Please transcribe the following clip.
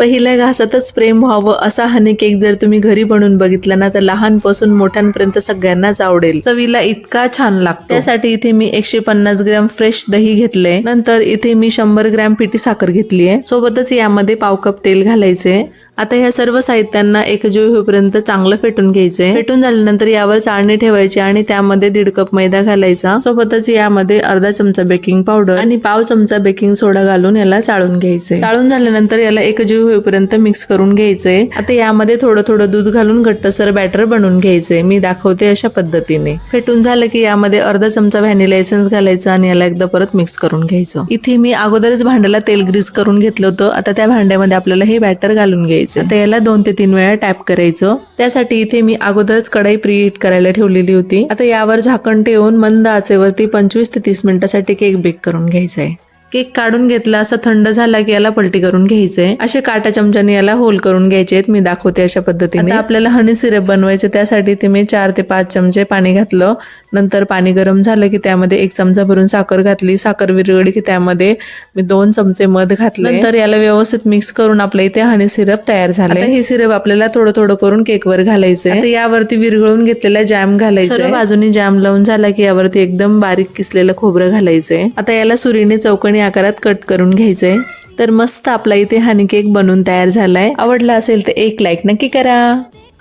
पहिल्या घासातच प्रेम व्हावं असा हनी केक जर तुम्ही घरी बनवून बघितला ना तर लहानपासून मोठ्यांपर्यंत सगळ्यांनाच आवडेल। चवीला इतका छान लागतो। त्यासाठी इथे मी 150 ग्रॅम फ्रेश दही घेतले, नंतर इथे मी 100 ग्रॅम पिठी साखर घेतली आहे, सोबतच यामध्ये पाव कप तेल घालायचे। आता ह्या सर्व साहित्यांना एकजीव होईपर्यंत चांगलं फेटून घ्यायचे। फेटून झाल्यानंतर यावर चाळणी ठेवायची आणि त्यामध्ये 1.5 कप मैदा घालायचा, सोबतच यामध्ये अर्धा चमचा बेकिंग पावडर आणि पाव चमचा बेकिंग सोडा घालून याला चाळून घ्यायचे। चाळून झाल्यानंतर याला एकजीव होईपर्यंत मिक्स करून घ्यायचे। आता यामध्ये थोडं थोडं दूध घालून घट्टसर बॅटर बनवून घ्यायचे। मी दाखवते अशा पद्धतीने। फेटून झालं की यामध्ये अर्धा चमचा व्हॅनिला एसेन्स घालायचा आणि याला एकदा परत मिक्स करून घ्यायचं। इथे मी अगोदरच भांड्याला तेल ग्रीस करून घेतलं होतं। आता त्या भांड्यामध्ये आपल्याला हे बॅटर घालून घ्यायचं। आता याला 2 ते 3 वेळा टॅप करायचं। त्यासाठी इथे मी अगोदरच कढई प्रीहीट करायला ठेवलेली होती। आता यावर झाकण ठेवून मंद आचेवरती 25 ते 30 मिनिटांसाठी केक बेक करून घ्यायचा आहे। केक काढून घेतला, असं थंड झाला की याला पलटी करून घ्यायचंय। असे काटा चमच्याने याला होल करून घ्यायचे आहेत। मी दाखवते अशा पद्धतीने। आता आपल्याला हनी सिरप बनवायचं, त्यासाठी ते मी 4 ते 5 चमचे पाणी घातलं। नंतर पाणी गरम झालं की त्यामध्ये 1 चमचा भरून साखर घातली। साखर विरघळली की त्यामध्ये मी 2 चमचे मध घातले। नंतर याला व्यवस्थित मिक्स करून आपल्या इथे हनी सिरप तयार झाले। आता हे सिरप आपल्याला थोडं थोडं करून केकवर घालायचंय। आता यावरती विरघळून घेतलेला जॅम घालायचा। सर्व बाजूनी जॅम लावून झाला की यावरती एकदम बारीक किसलेलं खोबरं घालायचंय। आता याला सुरीने चौकोनी आकारात कट करून घ्यायचंय। तर मस्त आपला इथे हनी केक बनवून तयार झालाय। आवडला असेल तर एक लाईक नक्की करा।